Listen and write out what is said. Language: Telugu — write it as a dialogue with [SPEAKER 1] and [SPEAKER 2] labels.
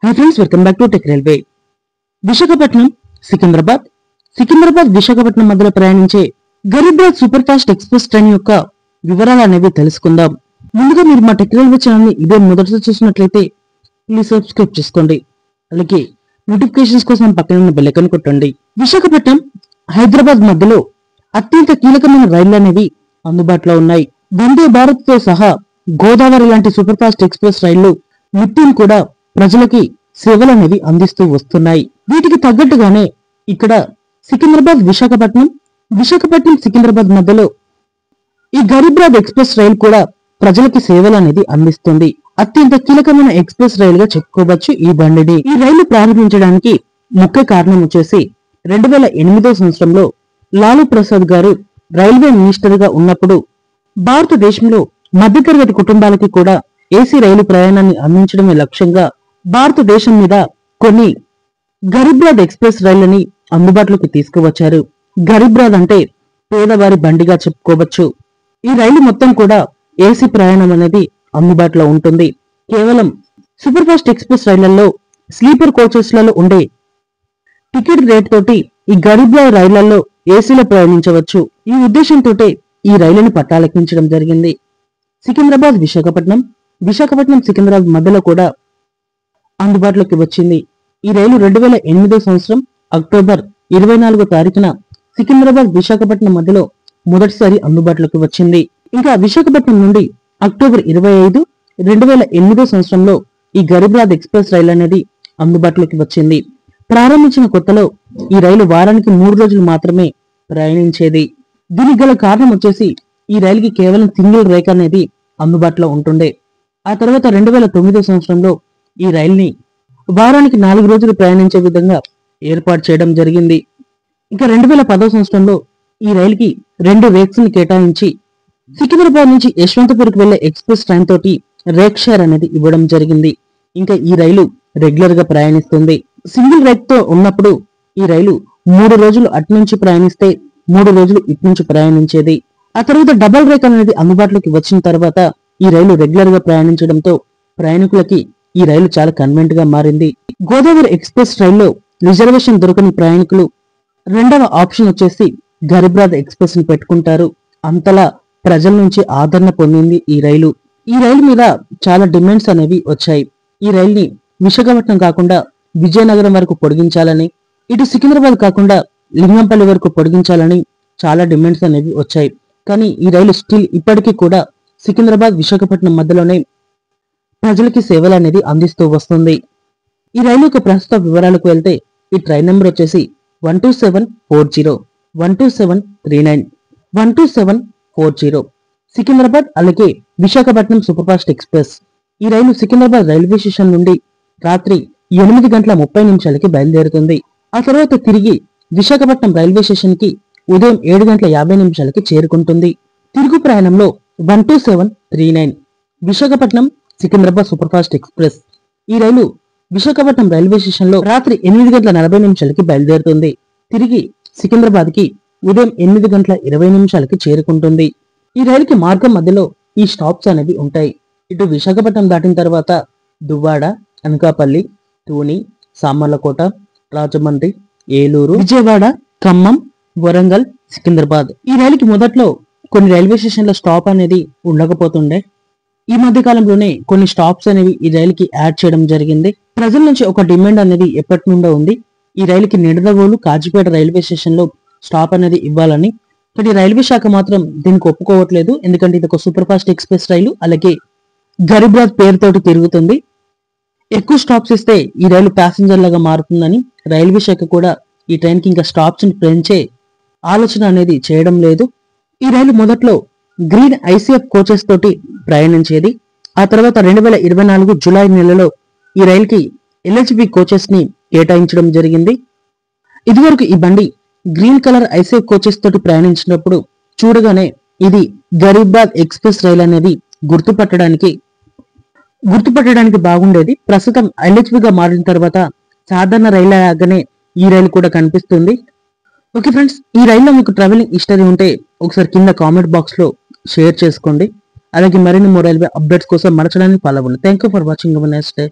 [SPEAKER 1] Hi friends, welcome back to tech railway. Visakhapatnam Secunderabad Visakhapatnam మధ్యలో ప్రయాణించే Garib Raj super fast express train యొక్క వివరాలు అనేవి తెలుసుకుందాం. ముందుగా మీరు మా టెక్ రైల్వే ఛానల్ ని ఇదే మొదటిసారి చూసినట్లయితే ప్లీజ్ సబ్స్క్రైబ్ చేసుకోండి. అలాగే నోటిఫికేషన్స్ కోసం పక్కన ఉన్న బెల్ ఐకాన్ కొట్టండి. విశాఖపట్నం హైదరాబాద్ మధ్యలో అత్యంత కీలకమైన రైళ్లు అనేవి అందుబాటులో ఉన్నాయి. వందే భారత్ తో సహా గోదావరి లాంటి సూపర్ ఫాస్ట్ ఎక్స్ప్రెస్ రైళ్లు నిత్యం కూడా ప్రజలకి సేవలు అనేవి అందిస్తూ వస్తున్నాయి. వీటికి తగ్గట్టుగానే ఇక్కడ విశాఖపట్నం సికింద్రాబాద్ మధ్యలో ఈ గరీబ్ రాజ్ ఎక్స్ప్రెస్ రైలు కూడా ప్రజలకి సేవలు అనేది అందిస్తుంది. అత్యంత కీలకమైన ఎక్స్ప్రెస్ రైలుగా చెప్పుకోవచ్చు ఈ బండిని. ఈ రైలు ప్రారంభించడానికి ముఖ్య కారణం వచ్చేసి 2008 సంవత్సరంలో లాలూ ప్రసాద్ గారు రైల్వే మినిస్టర్ గా ఉన్నప్పుడు భారతదేశంలో మధ్యతరగతి కుటుంబాలకి కూడా ఏసీ రైలు ప్రయాణాన్ని అందించడమే లక్ష్యంగా భారతదేశం మీద కొన్ని గరీబ్ రాజ్ ఎక్స్ప్రెస్ రైళ్లని అందుబాటులోకి తీసుకువచ్చారు. గరీబ్ రాజ్ అంటే పేదవారి బండిగా చెప్పుకోవచ్చు. ఈ రైలు మొత్తం కూడా ఏసీ ప్రయాణం అనేది అందుబాటులో ఉంటుంది. కేవలం సూపర్ ఫాస్ట్ ఎక్స్ప్రెస్ రైళ్లలో స్లీపర్ కోచెస్ లలో ఉండే టికెట్ రేట్ తోటి ఈ గరీబ్ రాజ్ రైళ్లలో ఏసీలో ప్రయాణించవచ్చు. ఈ ఉద్దేశంతో ఈ రైలుని పట్టాలెక్కించడం జరిగింది. విశాఖపట్నం సికింద్రాబాద్ మధ్యలో కూడా అందుబాటులోకి వచ్చింది. ఈ రైలు 2008 సంవత్సరం అక్టోబర్ 24 తారీఖున సికింద్రాబాద్ విశాఖపట్నం మధ్యలో మొదటిసారి అందుబాటులోకి వచ్చింది. ఇంకా విశాఖపట్నం నుండి అక్టోబర్ 25, 2008 సంవత్సరంలో ఈ గరీబ్ రాజ్ ఎక్స్ప్రెస్ రైలు అనేది అందుబాటులోకి వచ్చింది. ప్రారంభించిన కొత్తలో ఈ రైలు వారానికి 3 రోజులు మాత్రమే ప్రయాణించేది. దీనికి గల కారణం వచ్చేసి ఈ రైలుకి కేవలం సింగిల్ రేక్ అనేది అందుబాటులో ఉంటుండే. ఆ తర్వాత 2009 సంవత్సరంలో ఈ రైలుని వారానికి 4 రోజులు ప్రయాణించే విధంగా ఏర్పాటు చేయడం జరిగింది. ఇంకా 2010 సంవత్సరంలో ఈ రైలుకి 2 రేక్స్ ని కేటాయించి సికింద్రాబాద్ నుంచి యశ్వంతపూర్కి వెళ్లే ఎక్స్ప్రెస్ ట్రైన్ తోటి రేక్ షేర్ అనేది ఇవ్వడం జరిగింది. ఇంకా ఈ రైలు రెగ్యులర్ గా ప్రయాణిస్తుంది. సింగిల్ రేక్ తో ఉన్నప్పుడు ఈ రైలు 3 రోజులు అటు నుంచి ప్రయాణిస్తే 3 రోజులు ఇటు నుంచి ప్రయాణించేది. ఆ తర్వాత డబల్ రేక్ అనేది అందుబాటులోకి వచ్చిన తర్వాత ఈ రైలు రెగ్యులర్ గా ప్రయాణించడంతో ప్రయాణికులకి ఈ రైలు చాలా కన్వెంట్ గా మారింది. గోదావరి ఎక్స్ప్రెస్ రైల్లో రిజర్వేషన్ దొరకని ప్రయాణికులు రెండవ ఆప్షన్ వచ్చేసి గరీబ్ రాజ్ ఎక్స్ప్రెస్ ని పెట్టుకుంటారు. అంతలా ప్రజల నుంచి ఆదరణ పొందింది ఈ రైలు. ఈ రైలు మీద చాలా డిమాండ్స్ అనేవి వచ్చాయి. ఈ రైలుని విశాఖపట్నం కాకుండా విజయనగరం వరకు పొడిగించాలని, ఇటు సికింద్రాబాద్ కాకుండా లింగంపల్లి వరకు పొడిగించాలని చాలా డిమాండ్స్ అనేవి వచ్చాయి. కానీ ఈ రైలు స్టిల్ ఇప్పటికీ కూడా సికింద్రాబాద్ విశాఖపట్నం మధ్యలోనే ప్రజలకి సేవలు అనేది అందిస్తూ వస్తుంది. ఈ రైలు యొక్క ప్రస్తుత వివరాలకు వెళ్తే ఈ ట్రైన్ నెంబర్ వచ్చేసి 12740, 12739, 12740 సికింద్రాబాద్ అలాగే విశాఖపట్నం సూపర్ ఫాస్ట్ ఎక్స్ప్రెస్. ఈ రైలు సికింద్రాబాద్ రైల్వే స్టేషన్ నుండి రాత్రి 8:30 బయలుదేరుతుంది. ఆ తర్వాత తిరిగి విశాఖపట్నం రైల్వే స్టేషన్ కి ఉదయం 7:50 చేరుకుంటుంది. తిరుగు ప్రయాణంలో 12739 Visakhapatnam Secunderabad super fast express. ఈ రైలు విశాఖపట్నం రైల్వే స్టేషన్ లో రాత్రి 8:40 బయలుదేరుతుంది. తిరిగి సికింద్రాబాద్ కి ఉదయం 8:20 చేరుకుంటుంది. ఈ రైలుకి మార్గం మధ్యలో ఈ స్టాప్స్ అనేవి ఉంటాయి. ఇటు విశాఖపట్నం దాటిన తర్వాత దువ్వాడ, అనకాపల్లి, తూని, సామర్లకోట, రాజమండ్రి, ఏలూరు, విజయవాడ, ఖమ్మం, వరంగల్, సికింద్రాబాద్. ఈ రైలుకి మొదట్లో కొన్ని రైల్వే స్టేషన్ల స్టాప్ అనేది ఉండకపోతుండే. ఈ మధ్య కాలంలోనే కొన్ని స్టాప్స్ అనేవి ఈ రైలుకి యాడ్ చేయడం జరిగింది. ప్రజల నుంచి ఒక డిమాండ్ అనేది ఎప్పటి నుండో ఉంది. ఈ రైలుకి నిడదవోలు, కాజీపేట రైల్వే స్టేషన్ లో స్టాప్ అనేది ఇవ్వాలని. కానీ రైల్వే శాఖ మాత్రం దీనికి ఒప్పుకోవట్లేదు. ఎందుకంటే ఇది ఒక సూపర్ ఫాస్ట్ ఎక్స్ప్రెస్ రైలు, అలాగే గరీబ్ రాజ్ పేరుతోటి తిరుగుతుంది. ఎక్కువ స్టాప్స్ ఇస్తే ఈ రైలు ప్యాసింజర్ లాగా మారుతుందని రైల్వే శాఖ కూడా ఈ ట్రైన్ కి ఇంకా స్టాప్స్ ని పెంచే ఆలోచన అనేది చేయడం లేదు. ఈ రైలు మొదట్లో గ్రీన్ ఐసీఎఫ్ కోచెస్ తోటి ప్రయాణించేది. ఆ తర్వాత 2024 జూలై నెలలో ఈ రైలుకి ఎల్హెచ్బి కోచెస్ ని కేటాయించడం జరిగింది. ఇదివరకు ఈ బండి గ్రీన్ కలర్ ఐసీఎఫ్ కోచెస్ తోటి ప్రయాణించినప్పుడు చూడగానే ఇది గరీబ్ రాజ్ ఎక్స్ప్రెస్ రైలు అనేది గుర్తుపట్టడానికి బాగుండేది. ప్రస్తుతం ఎల్హెచ్బిగా మారిన తర్వాత సాధారణ రైలు లాగానే ఈ రైలు కూడా కనిపిస్తుంది. ఓకే ఫ్రెండ్స్, ఈ రైల్లో మీకు ట్రావెలింగ్ హిస్టరీ ఉంటే ఒకసారి కింద కామెంట్ బాక్స్ లో షేర్ చేసుకోండి. అలాగే మరిన్ని రైల్వే అప్డేట్స్ కోసం మన ఛానల్ ని ఫాలో అవ్వండి. Thank you for watching. Next day.